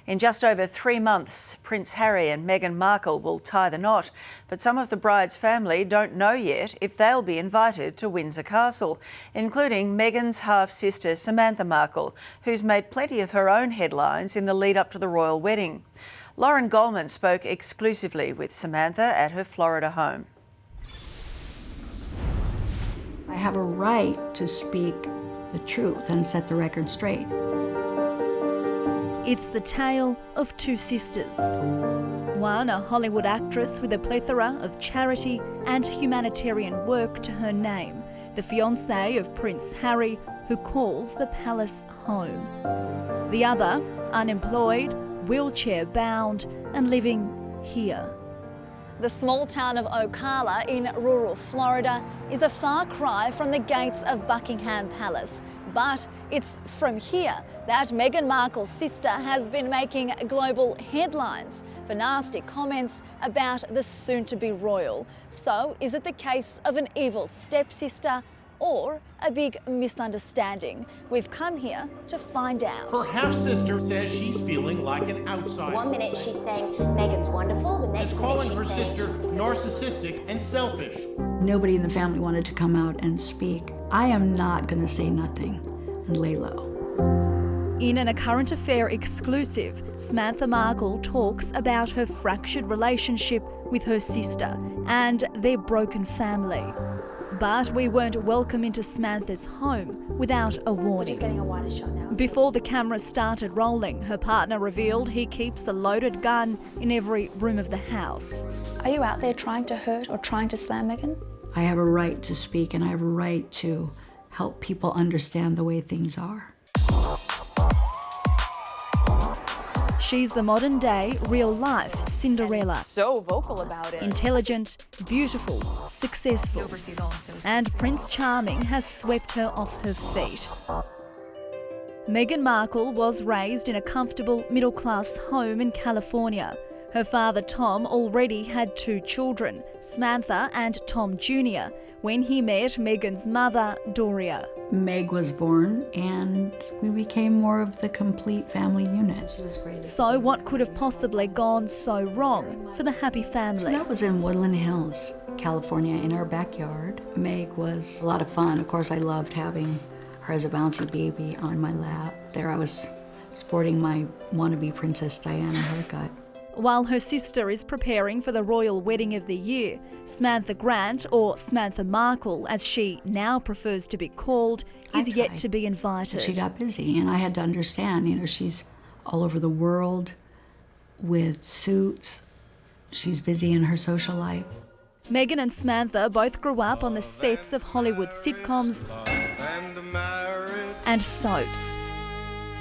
In just over 3 months, Prince Harry and Meghan Markle will tie the knot, but some of the bride's family don't know yet if they'll be invited to Windsor Castle, including Meghan's half-sister Samantha Markle, who's made plenty of her own headlines in the lead-up to the royal wedding. Lauren Goldman spoke exclusively with Samantha at her Florida home. I have a right to speak the truth and set the record straight. It's the tale of two sisters. One, a Hollywood actress with a plethora of charity and humanitarian work to her name, the fiancé of Prince Harry, who calls the palace home. The other, unemployed, wheelchair-bound and living here. The small town of Ocala in rural Florida is a far cry from the gates of Buckingham Palace. But it's from here that Meghan Markle's sister has been making global headlines for nasty comments about the soon-to-be royal. So is it the case of an evil stepsister or a big misunderstanding? We've come here to find out. Her half-sister says she's feeling like an outsider. One minute she's saying Meghan's wonderful, the next She's minute calling she's her saying sister narcissistic and selfish. Nobody in the family wanted to come out and speak. I am not going to say nothing and lay low. In an A Current Affair exclusive, Samantha Markle talks about her fractured relationship with her sister and their broken family. But we weren't welcome into Samantha's home without a warning. We're just getting a wider shot now. Before the camera started rolling, her partner revealed he keeps a loaded gun in every room of the house. Are you out there trying to hurt or trying to slam Meghan? I have a right to speak and I have a right to help people understand the way things are. She's the modern-day, real-life Cinderella. So vocal about it. Intelligent, beautiful, successful. And Prince Charming has swept her off her feet. Meghan Markle was raised in a comfortable middle-class home in California. Her father, Tom, already had 2 children, Samantha and Tom Jr., when he met Meghan's mother, Doria. Meg was born and we became more of the complete family unit. She was great. So what could have possibly gone so wrong for the happy family? So that was in Woodland Hills, California, in our backyard. Meg was a lot of fun. Of course, I loved having her as a bouncy baby on my lap. There I was sporting my wannabe Princess Diana haircut. While her sister is preparing for the royal wedding of the year, Samantha Grant, or Samantha Markle as she now prefers to be called, is yet to be invited. She got busy and I had to understand, she's all over the world with suits. She's busy in her social life. Meghan and Samantha both grew up on the sets of Hollywood sitcoms and soaps.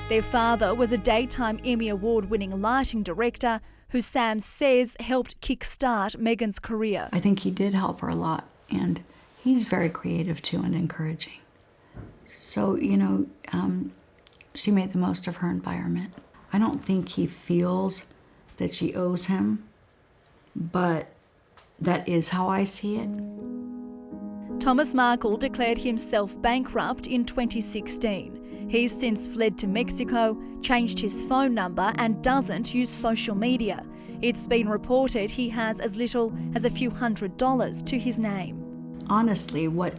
Their father was a daytime Emmy Award-winning lighting director who Sam says helped kickstart Meghan's career. I think he did help her a lot, and he's very creative too and encouraging. So, she made the most of her environment. I don't think he feels that she owes him, but that is how I see it. Thomas Markle declared himself bankrupt in 2016. He's since fled to Mexico, changed his phone number and doesn't use social media. It's been reported he has as little as a few $100s to his name. Honestly, what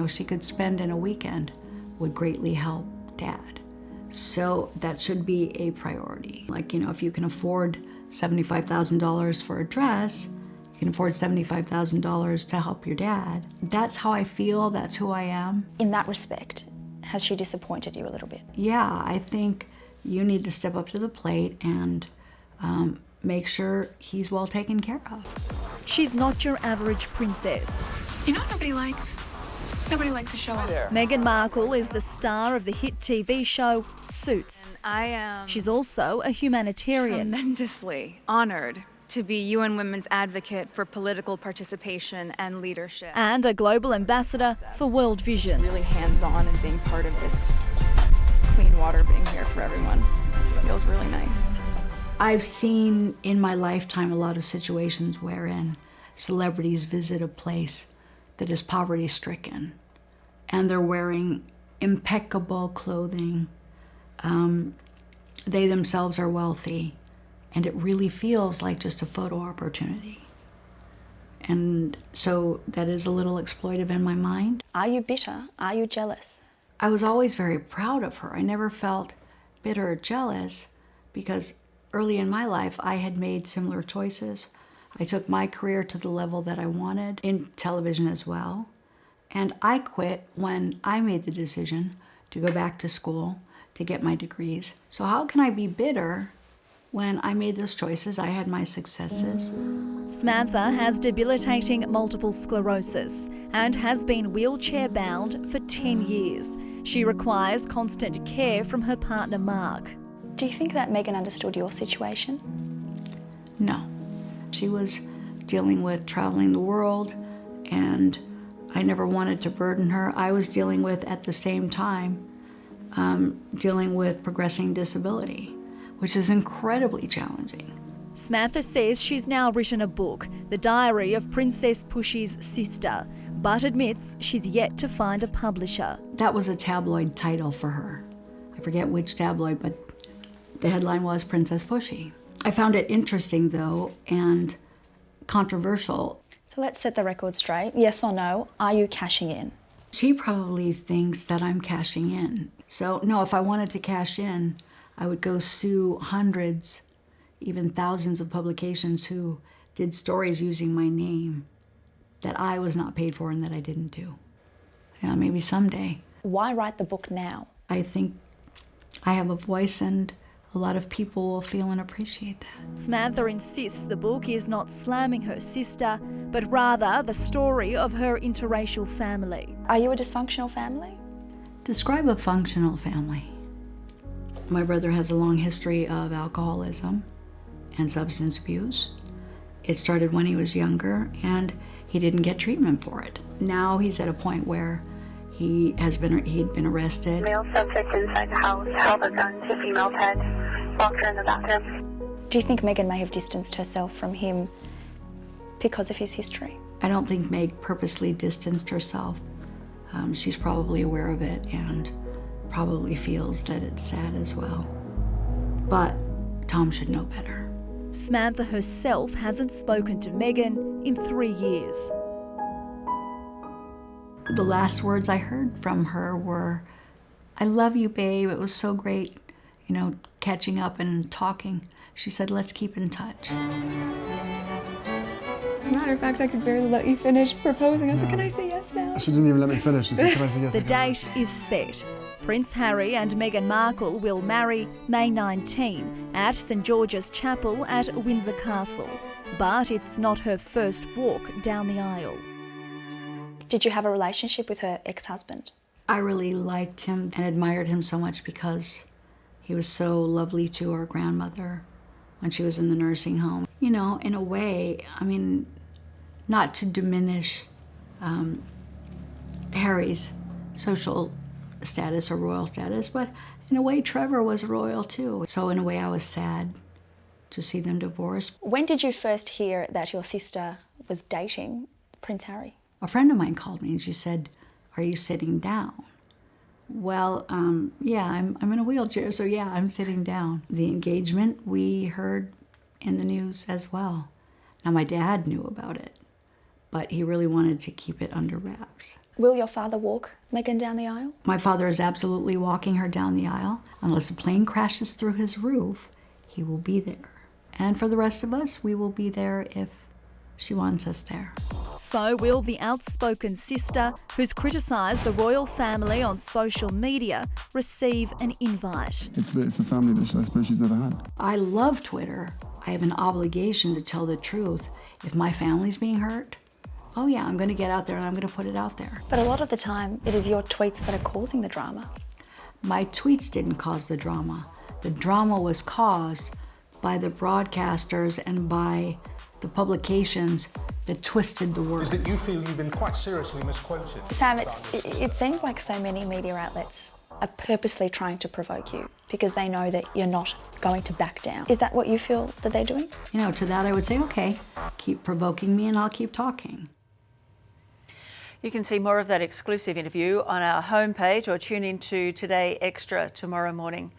she could spend in a weekend would greatly help Dad. So that should be a priority. If you can afford $75,000 for a dress, you can afford $75,000 to help your dad. That's how I feel, that's who I am. In that respect, has she disappointed you a little bit? Yeah, I think you need to step up to the plate and make sure he's well taken care of. She's not your average princess. You know what nobody likes? Nobody likes to show off. Meghan Markle is the star of the hit TV show Suits. I am She's also a humanitarian. tremendously honored to be UN Women's advocate for political participation and leadership. And a global ambassador for World Vision. Really hands-on and being part of this clean water being here for everyone. It feels really nice. I've seen in my lifetime a lot of situations wherein celebrities visit a place that is poverty-stricken and they're wearing impeccable clothing, they themselves are wealthy, and it really feels like just a photo opportunity. And so that is a little exploitive in my mind. Are you bitter? Are you jealous? I was always very proud of her. I never felt bitter or jealous because early in my life I had made similar choices. I took my career to the level that I wanted, in television as well. And I quit when I made the decision to go back to school to get my degrees. So how can I be bitter when I made those choices? I had my successes. Samantha has debilitating multiple sclerosis and has been wheelchair-bound for 10 years. She requires constant care from her partner, Mark. Do you think that Meghan understood your situation? No. She was dealing with traveling the world, and I never wanted to burden her. I was dealing with, at the same time, dealing with progressing disability, which is incredibly challenging. Samantha says she's now written a book, The Diary of Princess Pushy's Sister, but admits she's yet to find a publisher. That was a tabloid title for her. I forget which tabloid, but the headline was Princess Pushy. I found it interesting, though, and controversial. So let's set the record straight. Yes or no, are you cashing in? She probably thinks that I'm cashing in. So, no, if I wanted to cash in, I would go sue hundreds, even thousands of publications who did stories using my name that I was not paid for and that I didn't do. Yeah, maybe someday. Why write the book now? I think I have a voice and a lot of people will feel and appreciate that. Samantha insists the book is not slamming her sister, but rather the story of her interracial family. Are you a dysfunctional family? Describe a functional family. My brother has a long history of alcoholism and substance abuse. It started when he was younger, and he didn't get treatment for it. Now he's at a point where he'd been arrested. Male suspect inside the house held a gun to female's head, locked her in the bathroom. Do you think Meghan may have distanced herself from him because of his history? I don't think Meg purposely distanced herself. She's probably aware of it and probably feels that it's sad as well. But Tom should know better. Samantha herself hasn't spoken to Meghan in 3 years. The last words I heard from her were, "I love you, babe. It was so great, catching up and talking." She said, "Let's keep in touch." As a matter of fact, I could barely let you finish proposing. I said, can I say yes now? She didn't even let me finish. She said, can I say yes? The date is set. Prince Harry and Meghan Markle will marry May 19 at St George's Chapel at Windsor Castle. But it's not her first walk down the aisle. Did you have a relationship with her ex-husband? I really liked him and admired him so much because he was so lovely to our grandmother when she was in the nursing home. In a way, not to diminish Harry's social status or royal status, but in a way Trevor was royal too. So in a way I was sad to see them divorce. When did you first hear that your sister was dating Prince Harry? A friend of mine called me and she said, "Are you sitting down?" Well, yeah, I'm in a wheelchair, so yeah, I'm sitting down. The engagement we heard in the news as well. Now, my dad knew about it, but he really wanted to keep it under wraps. Will your father walk Meghan down the aisle? My father is absolutely walking her down the aisle. Unless a plane crashes through his roof, he will be there. And for the rest of us, we will be there if she wants us there. So will the outspoken sister, who's criticised the royal family on social media, receive an invite? It's the family that I suppose she's never had. I love Twitter. I have an obligation to tell the truth. If my family's being hurt, oh yeah, I'm going to get out there and I'm going to put it out there. But a lot of the time, it is your tweets that are causing the drama. My tweets didn't cause the drama. The drama was caused by the broadcasters and by the publications that twisted the words. Is that you feel you've been quite seriously misquoted? Sam, it seems like so many media outlets are purposely trying to provoke you because they know that you're not going to back down. Is that what you feel that they're doing? To that I would say, okay, keep provoking me and I'll keep talking. You can see more of that exclusive interview on our homepage or tune into Today Extra tomorrow morning.